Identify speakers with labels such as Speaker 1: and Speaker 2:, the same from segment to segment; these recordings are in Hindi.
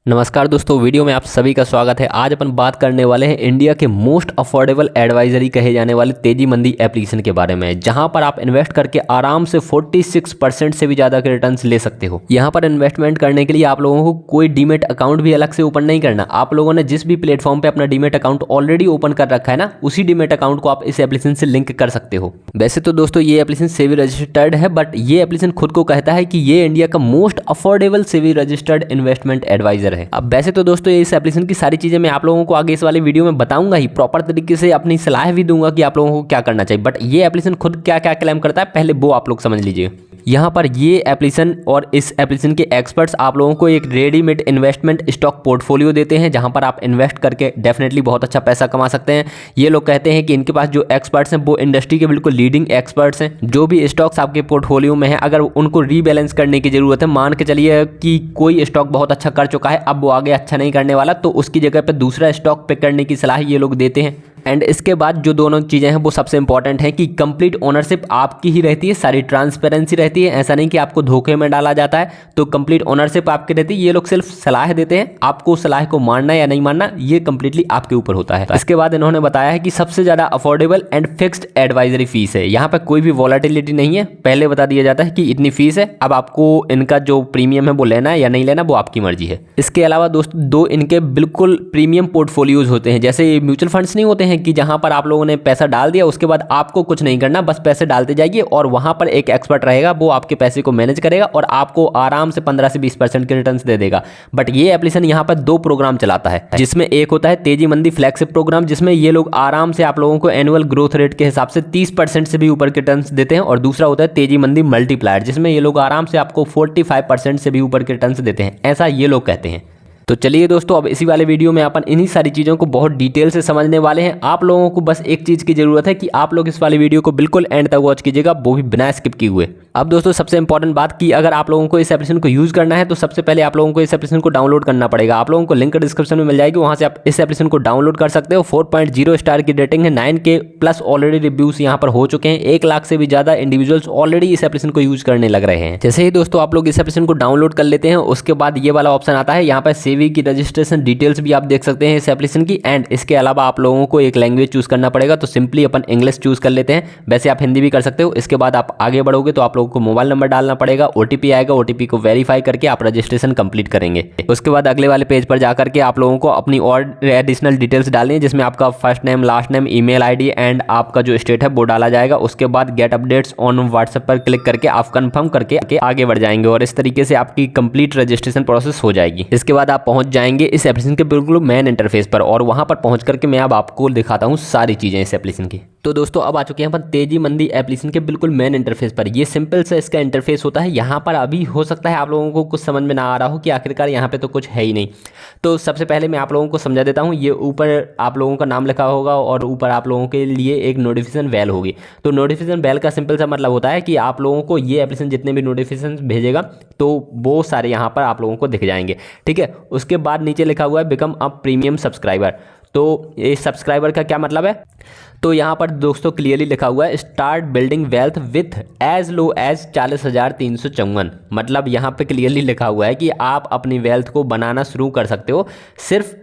Speaker 1: नमस्कार दोस्तों, वीडियो में आप सभी का स्वागत है। आज अपन बात करने वाले हैं इंडिया के मोस्ट अफोर्डेबल एडवाइजरी कहे जाने वाले तेजी मंदी एप्लीकेशन के बारे में, जहां पर आप इन्वेस्ट करके आराम से 46% से भी ज़्यादा के रिटर्न्स ले सकते हो। यहां पर इन्वेस्टमेंट करने के लिए आप लोगों को कोई डीमेट अकाउंट भी अलग से ओपन नहीं करना। आप लोगों ने जिस भी प्लेटफॉर्म पर अपना डीमेट अकाउंट ऑलरेडी ओपन कर रखा है ना, उसी डीमेट अकाउंट को आप इस एप्लीकेशन से लिंक कर सकते हो। वैसे तो दोस्तों ये एप्लीकेशन सेबी रजिस्टर्ड है, बट ये एप्लीकेशन खुद को कहता है कि ये इंडिया का most affordable SEBI registered investment advisor है। अब वैसे तो दोस्तों इस एप्लीकेशन की सारी चीज़ें मैं आप लोगों को आगे इस वाले वीडियो में बताऊंगा ही, प्रॉपर तरीके से अपनी सलाह भी दूंगा कि आप लोगों को क्या करना चाहिए। बट ये एप्लीकेशन खुद क्या क्या क्लेम करता है पहले वो आप लोग समझ लीजिए। यहाँ पर ये एप्लीकेशन और इस एप्लीकेशन के एक्सपर्ट्स आप लोगों को एक रेडीमेड इन्वेस्टमेंट स्टॉक पोर्टफोलियो देते हैं, जहाँ पर आप इन्वेस्ट करके डेफिनेटली बहुत अच्छा पैसा कमा सकते हैं। ये लोग कहते हैं कि इनके पास जो एक्सपर्ट्स हैं वो इंडस्ट्री के बिल्कुल लीडिंग एक्सपर्ट्स हैं। जो भी स्टॉक्स आपके पोर्टफोलियो में है, अगर उनको रीबैलेंस करने की जरूरत है, मान के चलिए कि कोई स्टॉक बहुत अच्छा कर चुका है, अब वो आगे अच्छा नहीं करने वाला, तो उसकी जगह पर दूसरा स्टॉक पिक करने की सलाह ये लोग देते हैं। एंड इसके बाद जो दोनों चीज़ें हैं वो सबसे इंपॉर्टेंट है कि कंप्लीट ओनरशिप आपकी ही रहती है, सारी ट्रांसपेरेंसी रहती है। ऐसा नहीं कि आपको धोखे में डाला जाता है, तो कंप्लीट ओनरशिप आपकी रहती है। ये लोग सिर्फ सलाह देते हैं, आपको सलाह को मानना या नहीं मानना ये कंप्लीटली आपके ऊपर होता है। इसके बाद इन्होंने बताया है कि सबसे ज़्यादा affordable and fixed advisory fees है। यहाँ पर कोई भी वॉलेटिलिटी नहीं है, पहले बता दिया जाता है कि इतनी फीस है, अब आपको इनका जो प्रीमियम है वो लेना है या नहीं लेना वो आपकी मर्जी है। इसके अलावा दोस्तों दो इनके बिल्कुल प्रीमियम पोर्टफोलियोज होते हैं। जैसे म्यूचुअल फंड्स नहीं होते हैं कि जहां पर आप लोगों ने पैसा डाल दिया, उसके बाद आपको कुछ नहीं करना, बस पैसे डालते जाइए और वहां पर एक एक्सपर्ट रहेगा, वो आपके पैसे को मैनेज करेगा और आपको आराम से 15 से 20% के रिटर्न्स दे देगा। बट ये एप्लीकेशन यहाँ पर दो प्रोग्राम चलाता है, जिसमें एक होता है तेजी मंदी फ्लैगशिप प्रोग्राम, जिसमें ये लोग आराम से आप लोगों को एनुअल ग्रोथ रेट के हिसाब से 30% से भी ऊपर के रिटर्न्स देते हैं। और दूसरा होता है तेजी मंदी मल्टीप्लायर, जिसमें ये लोग आराम से आपको 45% से भी ऊपर के रिटर्न्स देते हैं, ऐसा ये लोग कहते हैं। तो चलिए दोस्तों, अब इसी वाले वीडियो में अपन इन्हीं सारी चीज़ों को बहुत डिटेल से समझने वाले हैं। आप लोगों को बस एक चीज़ की ज़रूरत है कि आप लोग इस वाले वीडियो को बिल्कुल एंड तक वॉच कीजिएगा, वो भी बिना स्किप किए हुए। अब दोस्तों सबसे इंपॉर्टेंट बात कि अगर आप लोगों को इस एप्लीकेशन को यूज़ करना है तो सबसे पहले आप लोगों को इस एप्लीकेशन को डाउनलोड करना पड़ेगा। आप लोगों को लिंक डिस्क्रिप्शन में मिल जाएगी, वहाँ से आप इस एप्लीकेशन को डाउनलोड कर सकते हो। 4.0 स्टार की रेटिंग है, 9K प्लस ऑलरेडी रिव्यूज़ यहाँ पर हो चुके हैं। 1 लाख से भी ज़्यादा इंडिविजुअल्स ऑलरेडी इस एप्लीकेशन को यूज़ करने लग रहे हैं। जैसे ही दोस्तों आप लोग इस एप्लीकेशन को डाउनलोड कर लेते हैं, उसके बाद ये वाला ऑप्शन आता है, यहाँ पर सेबी की रजिस्ट्रेशन डिटेल्स भी आप देख सकते हैं इस एप्लीकेशन की। एंड इसके अलावा आप लोगों को एक लैंग्वेज चूज करना पड़ेगा, तो सिंपली अपन इंग्लिश चूज कर लेते हैं। वैसे आप हिंदी भी कर सकते हो। इसके बाद आप आगे बढ़ोगे तो आप लोगों को मोबाइल नंबर डालना पड़ेगा, ओटीपी आएगा, ओटीपी को वेरीफाई करके आप रजिस्ट्रेशन कंप्लीट करेंगे। उसके बाद अगले वाले पेज पर जाकर के आप लोगों को अपनी और एडिशनल डिटेल्स डालनी है, जिसमें आपका first name, last name, email ID and आपका जो स्टेट है वो डाला जाएगा। उसके बाद गेट अपडेट्स ऑन व्हाट्सएप पर क्लिक करके आप कंफर्म करके आगे बढ़ जाएंगे और इस तरीके से आपकी कंप्लीट रजिस्ट्रेशन प्रोसेस हो जाएगी। इसके बाद आप पहुंच जाएंगे इस एप्लीकेशन के बिल्कुल मेन इंटरफेस पर, और वहां पर पहुंच करके मैं अब आपको दिखाता हूं सारी चीजें इस एप्लीकेशन की। तो दोस्तों अब आ चुके हैं अपन तेजी मंदी एप्लीकेशन के बिल्कुल मेन इंटरफेस पर। ये सिंपल सा इसका इंटरफेस होता है। यहाँ पर अभी हो सकता है आप लोगों को कुछ समझ में ना आ रहा हो कि आखिरकार यहाँ पे तो कुछ है ही नहीं। तो सबसे पहले मैं आप लोगों को समझा देता हूँ। ये ऊपर आप लोगों का नाम लिखा होगा और ऊपर आप लोगों के लिए एक नोटिफिकेशन बेल होगी। तो नोटिफिकेशन बेल का सिंपल सा मतलब होता है कि आप लोगों को ये एप्लीकेशन जितने भी नोटिफिकेशन भेजेगा तो वो सारे यहाँ पर आप लोगों को दिख जाएंगे, ठीक है। उसके बाद नीचे लिखा हुआ है बिकम अ प्रीमियम सब्सक्राइबर। तो ये सब्सक्राइबर का क्या मतलब है? तो यहाँ पर दोस्तों क्लियरली लिखा हुआ है start building wealth with as low as 40,354। मतलब यहाँ पे क्लियरली लिखा हुआ है कि आप अपनी वेल्थ को बनाना शुरू कर सकते हो सिर्फ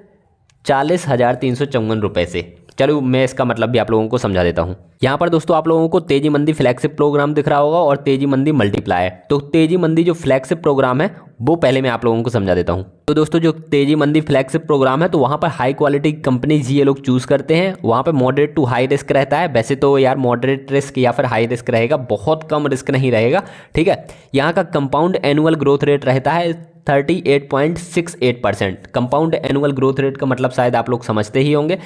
Speaker 1: 40,354 रुपये से। चलो मैं इसका मतलब भी आप लोगों को समझा देता हूँ। यहाँ पर दोस्तों आप लोगों को तेजी मंदी फ्लैगशिप प्रोग्राम दिख रहा होगा और तेजी मंदी मल्टीप्लायर। तो तेजी मंदी जो फ्लैगशिप प्रोग्राम है वो पहले मैं आप लोगों को समझा देता हूँ। तो दोस्तों जो तेजी मंदी फ्लैगशिप प्रोग्राम है, तो वहाँ पर हाई क्वालिटी कंपनीज ये लोग चूज करते हैं। वहाँ पर मॉडरेट टू हाई रिस्क रहता है। वैसे तो यार मॉडरेट रिस्क या फिर हाई रिस्क रहेगा, बहुत कम रिस्क नहीं रहेगा, ठीक है। यहाँ का कंपाउंड एनुअल ग्रोथ रेट रहता है 38.68%। कंपाउंड एनुअल ग्रोथ रेट का मतलब शायद आप लोग समझते ही होंगे।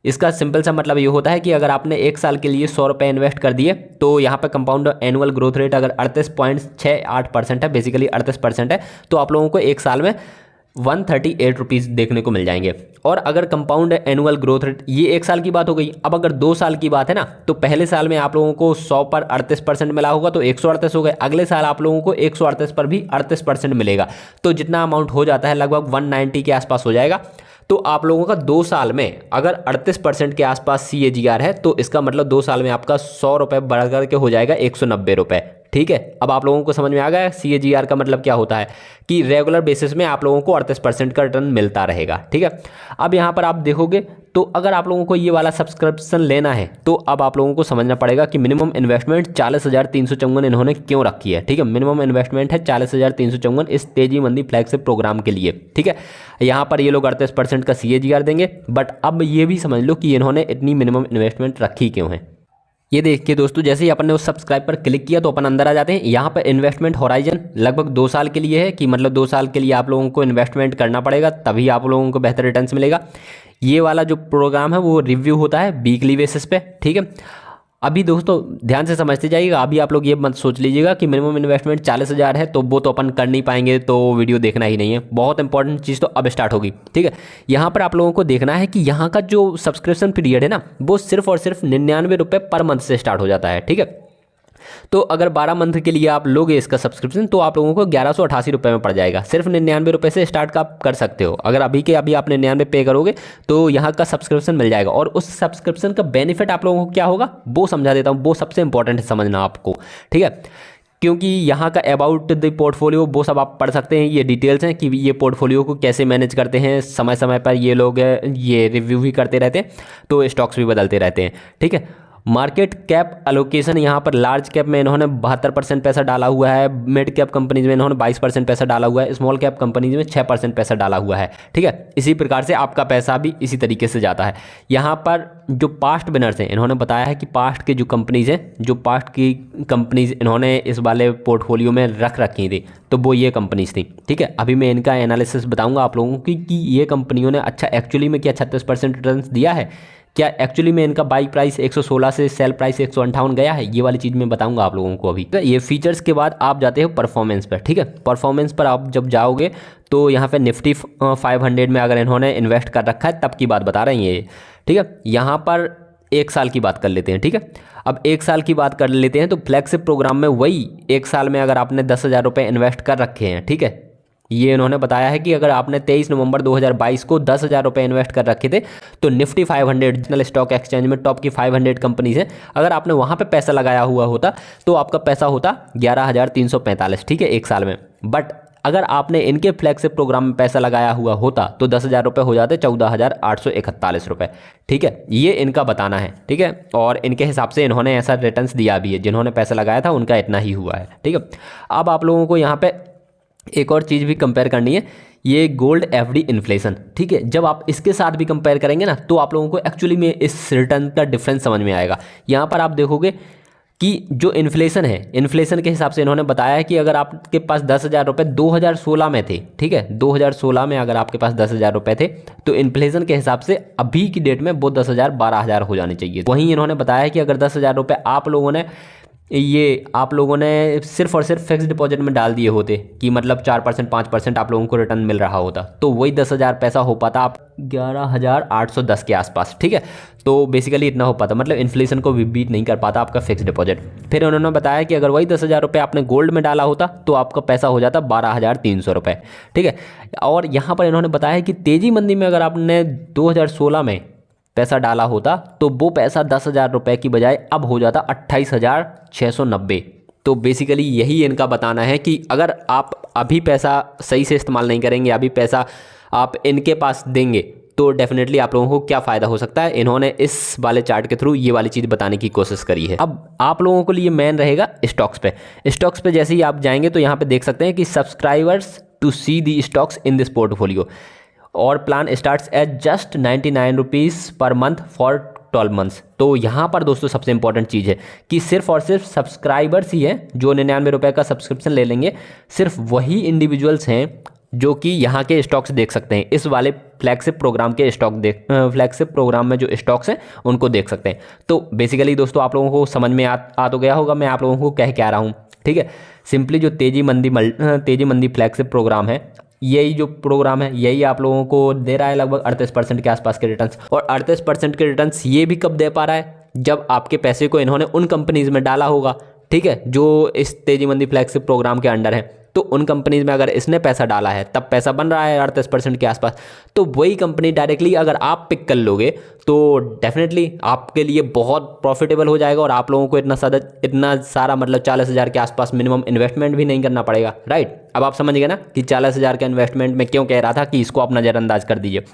Speaker 1: इसका सिंपल सा मतलब ये होता है कि अगर आपने 1 साल के लिए 100 रुपये इन्वेस्ट कर दिए, तो यहाँ पे कंपाउंड एनुअल ग्रोथ रेट अगर 38.68% है, बेसिकली 38% है, तो आप लोगों को 1 साल में 138 रुपीज़ देखने को मिल जाएंगे। और अगर कंपाउंड एनुअल ग्रोथ रेट, ये 1 साल की बात हो गई। अब अगर 2 साल की बात है ना, तो पहले साल में आप लोगों को 100 पर 38% मिला होगा तो 138 हो गए। अगले साल आप लोगों को 138 पर भी 38% मिलेगा, तो जितना अमाउंट हो जाता है लगभग 190 के आसपास हो जाएगा। तो आप लोगों का 2 साल में अगर 38% के आसपास CAGR है तो इसका मतलब 2 साल में आपका 100 रुपये बढ़ करके हो जाएगा 190 रुपये। ठीक है, अब आप लोगों को समझ में आ गया CAGR का मतलब क्या होता है कि रेगुलर बेसिस में आप लोगों को 38% का रिटर्न मिलता रहेगा। ठीक है, अब यहाँ पर आप देखोगे तो अगर आप लोगों को ये वाला सब्सक्रिप्शन लेना है तो अब आप लोगों को समझना पड़ेगा कि मिनिमम इन्वेस्टमेंट 40,354 इन्होंने क्यों रखी है। ठीक है, मिनिमम इन्वेस्टमेंट है 40,354 इस तेजी मंदी फ्लैगशिप प्रोग्राम के लिए। ठीक है, यहाँ पर ये लोग 38% का CAGR देंगे, बट अब ये भी समझ लो कि इन्होंने इतनी मिनिमम इन्वेस्टमेंट रखी क्यों है। ये देखिए दोस्तों, जैसे ही अपन ने उस सब्सक्राइब पर क्लिक किया तो अपन अंदर आ जाते हैं। यहाँ पर इन्वेस्टमेंट होराइजन लगभग 2 साल के लिए है कि मतलब 2 साल के लिए आप लोगों को इन्वेस्टमेंट करना पड़ेगा, तभी आप लोगों को बेहतर रिटर्न्स मिलेगा। ये वाला जो प्रोग्राम है वो रिव्यू होता है वीकली बेसिस पे। ठीक है, अभी दोस्तों ध्यान से समझते जाइएगा। अभी आप लोग ये मत सोच लीजिएगा कि मिनिमम इन्वेस्टमेंट 40,000 है तो वो तो अपन कर नहीं पाएंगे तो वीडियो देखना ही नहीं है। बहुत इंपॉर्टेंट चीज़ तो अब स्टार्ट होगी। ठीक है, यहाँ पर आप लोगों को देखना है कि यहाँ का जो सब्सक्रिप्शन पीरियड है ना वो सिर्फ और सिर्फ 99 रुपये पर मंथ से स्टार्ट हो जाता है। ठीक है, तो अगर 12 मंथ के लिए आप लोगे इसका सब्सक्रिप्शन तो आप लोगों को 1188 रुपये में पड़ जाएगा। सिर्फ 99 रुपये से स्टार्ट का आप कर सकते हो। अगर अभी के अभी आप 99 पे करोगे तो यहाँ का सब्सक्रिप्शन मिल जाएगा। और उस सब्सक्रिप्शन का बेनिफिट आप लोगों को क्या होगा वो समझा देता हूँ, वो सबसे इंपॉर्टेंट है समझना आपको। ठीक है, क्योंकि यहाँ का अबाउट द पोर्टफोलियो वो सब आप पढ़ सकते हैं। ये डिटेल्स हैं कि ये पोर्टफोलियो को कैसे मैनेज करते हैं। समय समय पर ये लोग ये रिव्यू भी करते रहते हैं तो स्टॉक्स भी बदलते रहते हैं। ठीक है, मार्केट कैप एलोकेशन यहाँ पर लार्ज कैप में इन्होंने 72% पैसा डाला हुआ है, मिड कैप कंपनीज में इन्होंने 22% पैसा डाला हुआ है, स्मॉल कैप कंपनीज में 6% पैसा डाला हुआ है। ठीक है, इसी प्रकार से आपका पैसा भी इसी तरीके से जाता है। यहाँ पर जो पास्ट विनर्स हैं इन्होंने बताया है कि पास्ट के जो कंपनीज हैं, जो पास्ट की कंपनीज इन्होंने इस वाले पोर्टफोलियो में रख रखी थी तो वो ये कंपनीज थी। ठीक है, अभी मैं इनका एनालिसिस बताऊँगा आप लोगों की कि ये कंपनियों ने अच्छा एक्चुअली में क्या 36% रिटर्न दिया है, क्या एक्चुअली में इनका बाई प्राइस 116 से सेल प्राइस 158 गया है, ये वाली चीज़ मैं बताऊंगा आप लोगों को अभी। ये फीचर्स के बाद आप जाते हो परफॉर्मेंस पर। ठीक है, परफॉर्मेंस पर आप जब जाओगे तो यहाँ पे निफ्टी 500 में अगर इन्होंने इन्वेस्ट कर रखा है तब की बात बता रहे हैं ये। ठीक है, यहाँ पर 1 साल की बात कर लेते हैं। ठीक है, अब 1 साल की बात कर लेते हैं तो फ्लैगशिप प्रोग्राम में वही 1 साल में अगर आपने 10,000 रुपये इन्वेस्ट कर रखे हैं, ठीक है, ये इन्होंने बताया है कि अगर आपने 23 नवंबर 2022 को 10,000 रुपये इन्वेस्ट कर रखे थे तो निफ्टी 500 नेशनल स्टॉक एक्सचेंज में टॉप की 500 कंपनीज हैं, अगर आपने वहाँ पे पैसा लगाया हुआ होता तो आपका पैसा होता 11,345। ठीक है, 1 साल में। बट अगर आपने इनके फ्लैगशिप प्रोग्राम में पैसा लगाया हुआ होता तो 10,000 रुपये हो जाते 14,841 रुपये। ठीक है, ये इनका बताना है। ठीक है, और इनके हिसाब से इन्होंने ऐसा रिटर्न्स दिया भी है, जिन्होंने पैसा लगाया था उनका इतना ही हुआ है। ठीक है, अब आप लोगों को यहाँ पे एक और चीज़ भी कंपेयर करनी है, ये गोल्ड FD इन्फ्लेशन। ठीक है, जब आप इसके साथ भी कंपेयर करेंगे ना तो आप लोगों को एक्चुअली में इस रिटर्न का डिफरेंस समझ में आएगा। यहाँ पर आप देखोगे कि जो इन्फ्लेशन है, इन्फ्लेशन के हिसाब से इन्होंने बताया है कि अगर आपके पास 10,000 रुपये 2016 में थे, ठीक है, 2016 में अगर आपके पास 10,000 रुपये थे तो इन्फ्लेशन के हिसाब से अभी की डेट में वो 10,000 12,000 हो जाने चाहिए। वहीं इन्होंने बताया है कि अगर 10,000 रुपये आप लोगों ने सिर्फ और सिर्फ फिक्स डिपॉजिट में डाल दिए होते कि मतलब 4% 5% आप लोगों को रिटर्न मिल रहा होता तो वही 10,000 पैसा हो पाता आप 11,810 के आसपास। ठीक है, तो बेसिकली इतना हो पाता, मतलब इन्फ्लेशन को भी बीट नहीं कर पाता आपका फिक्स डिपॉजिट। फिर उन्होंने बताया कि अगर वही 10,000 रुपये आपने गोल्ड में डाला होता तो आपका पैसा हो जाता 12,300 रुपये। ठीक है, और यहाँ पर इन्होंने बताया कि तेजी मंदी में अगर आपने 2016 में पैसा डाला होता तो वो पैसा 10,000 रुपये की बजाय अब हो जाता 28,690। तो बेसिकली यही इनका बताना है कि अगर आप अभी पैसा सही से इस्तेमाल नहीं करेंगे, अभी पैसा आप इनके पास देंगे तो डेफिनेटली आप लोगों को क्या फ़ायदा हो सकता है, इन्होंने इस वाले चार्ट के थ्रू ये वाली चीज़ बताने की कोशिश करी है। अब आप लोगों को लिए मेन रहेगा स्टॉक्स पे। स्टॉक्स पे जैसे ही आप जाएंगे तो यहाँ पे देख सकते हैं कि subscribers to see the stocks in this portfolio और plan starts at just 99 rupees per month for 12 months. तो यहाँ पर दोस्तों सबसे इंपॉर्टेंट चीज़ है कि सिर्फ और सिर्फ सब्सक्राइबर्स ही हैं जो 99 रुपये का सब्सक्रिप्शन ले लेंगे। सिर्फ वही इंडिविजुअल्स हैं जो कि यहाँ के स्टॉक्स देख सकते हैं, इस वाले फ्लैगशिप प्रोग्राम के फ्लैगशिप प्रोग्राम में जो स्टॉक्स हैं उनको देख सकते हैं। तो बेसिकली दोस्तों आप लोगों को समझ में आ तो गया होगा मैं आप लोगों को कह क्या रहा हूँ। ठीक है, सिंपली जो तेजी मंदी फ्लैगशिप प्रोग्राम है, यही जो प्रोग्राम है यही आप लोगों को दे रहा है लगभग 38% के आसपास के रिटर्न्स। और 38% के रिटर्न्स ये भी कब दे पा रहा है, जब आपके पैसे को इन्होंने उन कंपनीज में डाला होगा, ठीक है, जो इस तेजी मंदी फ्लैगशिप प्रोग्राम के अंडर है। तो उन कंपनीज में अगर इसने पैसा डाला है तब पैसा बन रहा है 38% के आसपास, तो वही कंपनी डायरेक्टली अगर आप पिक कर लोगे तो डेफिनेटली आपके लिए बहुत प्रॉफिटेबल हो जाएगा और आप लोगों को इतना सारा मतलब 40,000 के आसपास मिनिमम इन्वेस्टमेंट भी नहीं करना पड़ेगा, राइट। अब आप समझ गए ना कि 40,000 का इन्वेस्टमेंट में क्यों कह रहा था कि इसको आप नज़रअंदाज कर दीजिए।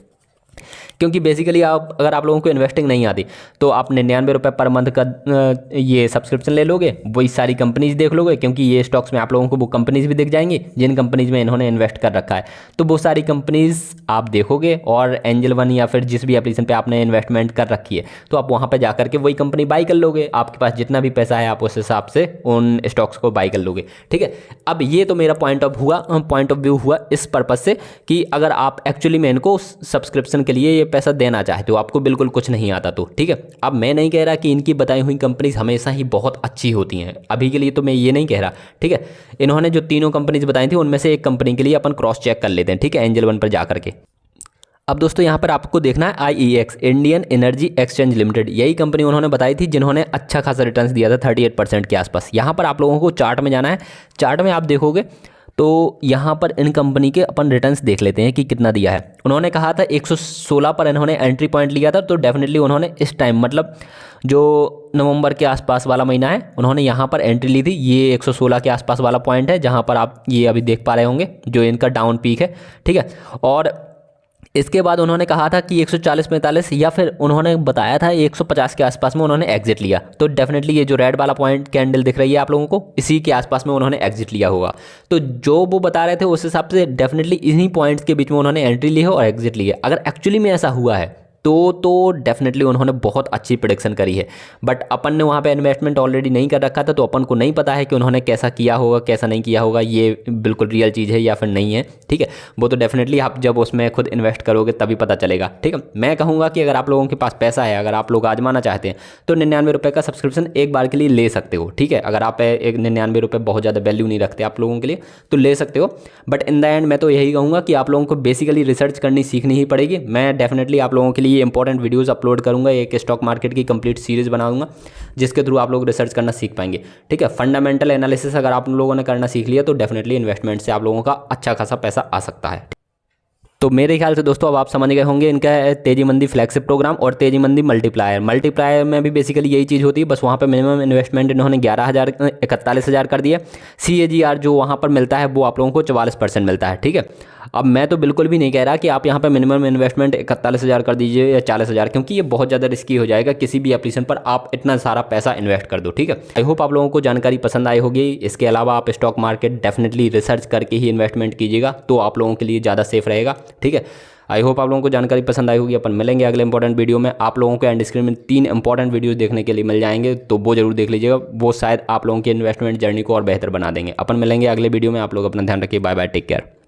Speaker 1: क्योंकि बेसिकली अगर आप लोगों को इन्वेस्टिंग नहीं आती तो आप 99 रुपये पर मंथ का ये सब्सक्रिप्शन ले लोगे, वही सारी कंपनीज देख लोगे, क्योंकि ये स्टॉक्स में आप लोगों को वो कंपनीज भी दिख जाएंगी जिन कंपनीज में इन्होंने इन्वेस्ट कर रखा है। तो वो सारी कंपनीज आप देखोगे और एंजल वन या फिर जिस भी एप्लीकेशन पे आपने इन्वेस्टमेंट कर रखी है तो आप वहाँ पर जा करके वही कंपनी बाई कर लोगे। आपके पास जितना भी पैसा है आप उस हिसाब से उन स्टॉक्स को बाई कर लोगे, ठीक है। अब ये तो मेरा पॉइंट ऑफ व्यू हुआ इस पर्पज से कि अगर आप एक्चुअली में इनको सब्सक्रिप्शन के लिए पैसा देना चाहते हो, आपको बिल्कुल कुछ नहीं आता तो ठीक है। अब मैं नहीं कह रहा कि इनकी बताई हुई कंपनीज हमेशा ही बहुत अच्छी होती हैं, अभी के लिए तो मैं ये नहीं कह रहा, ठीक है। इन्होंने जो तीनों कंपनीज बताई थी उनमें से एक कंपनी के लिए अपन क्रॉस चेक कर लेते हैं, ठीक है, एंजल वन पर जा करके। अब दोस्तों यहाँ पर आपको देखना है IEX, Indian energy exchange limited, यही कंपनी उन्होंने बताई थी जिन्होंने अच्छा खासा रिटर्न्स दिया था 38% के आसपास। यहाँ पर आप लोगों को चार्ट में जाना है, चार्ट में आप देखोगे तो यहाँ पर इन कंपनी के अपन रिटर्न्स देख लेते हैं कि कितना दिया है। उन्होंने कहा था 116 पर इन्होंने एंट्री पॉइंट लिया था, तो डेफिनेटली उन्होंने इस टाइम मतलब जो नवंबर के आसपास वाला महीना है उन्होंने यहाँ पर एंट्री ली थी। ये 116 के आसपास वाला पॉइंट है जहाँ पर आप ये अभी देख पा रहे होंगे जो इनका डाउन पीक है, ठीक है। और इसके बाद उन्होंने कहा था कि 140-45 या फिर उन्होंने बताया था 150 के आसपास में उन्होंने एग्जिट लिया। तो डेफिनेटली ये जो रेड वाला पॉइंट कैंडल दिख रही है आप लोगों को, इसी के आसपास में उन्होंने एग्जिट लिया होगा। तो जो वो बता रहे थे उस हिसाब से डेफिनेटली इन्हीं पॉइंट्स के बीच में उन्होंने एंट्री ली है और एग्जिट ली है। अगर एक्चुअली में ऐसा हुआ है तो डेफिनेटली उन्होंने बहुत अच्छी प्रेडिक्शन करी है। बट अपन ने वहाँ पे इन्वेस्टमेंट ऑलरेडी नहीं कर रखा था तो अपन को नहीं पता है कि उन्होंने कैसा किया होगा कैसा नहीं किया होगा, ये बिल्कुल रियल चीज़ है या फिर नहीं है, ठीक है। वो तो डेफिनेटली आप जब उसमें खुद इन्वेस्ट करोगे तभी पता चलेगा, ठीक है। मैं कहूँगा कि अगर आप लोगों के पास पैसा है, अगर आप लोग आजमाना चाहते हैं तो 99 रुपये का सब्सक्रिप्शन एक बार के लिए ले सकते हो, ठीक है। अगर आप एक 99 रुपये बहुत ज़्यादा वैल्यू नहीं रखते आप लोगों के लिए तो ले सकते हो। बट इन द एंड मैं तो यही कहूँगा कि आप लोगों को बेसिकली रिसर्च करनी सीखनी ही पड़ेगी। मैं डेफिनेटली आप लोगों के लिए इंपॉर्टेंट वीडियोज़ अपलोड करूंगा, एक स्टॉक मार्केट की कंप्लीट सीरीज बनाऊंगा जिसके थ्रू आप लोग रिसर्च करना सीख पाएंगे, ठीक है। फंडामेंटल एनालिसिस अगर आप लोगों ने करना सीख लिया तो डेफिनेटली इन्वेस्टमेंट से आप लोगों का अच्छा खासा पैसा आ सकता है। तो मेरे ख्याल से दोस्तों अब आप समझ गए होंगे इनका तेजी मंदी फ्लैगशिप प्रोग्राम और तेजी मंदी मल्टीप्लायर में भी बेसिकली यही चीज़ होती है, बस वहाँ पे मिनिमम इन्वेस्टमेंट इन्होंने 41,000 कर दिया। CAGR जो वहाँ पर मिलता है वो आप लोगों को 44% मिलता है, ठीक है। अब मैं तो बिल्कुल भी नहीं कह रहा कि आप यहाँ पे मिनिमम इन्वेस्टमेंट 41,000 कर दीजिए या 40,000, क्योंकि ये बहुत ज़्यादा रिस्की हो जाएगा किसी भी एप्लीकेशन पर आप इतना सारा पैसा इन्वेस्ट कर दो, ठीक है। आई होप आप लोगों को जानकारी पसंद आई होगी। इसके अलावा आप स्टॉक मार्केट डेफिनेटली रिसर्च करके ही इन्वेस्टमेंट कीजिएगा तो आप लोगों के लिए ज़्यादा सेफ रहेगा, ठीक है। आई होप आप लोगों को जानकारी पसंद आई होगी। अपन मिलेंगे अगले इंपॉर्टेंट वीडियो में। आप लोगों को एंड स्क्रीन में 3 इंपॉर्टेंट वीडियोस देखने के लिए मिल जाएंगे तो वो जरूर देख लीजिएगा, वो शायद आप लोगों की इन्वेस्टमेंट जर्नी को और बेहतर बना देंगे। अपन मिलेंगे अगले वीडियो में। आप लोग अपना ध्यान रखिए। Bye bye, take care.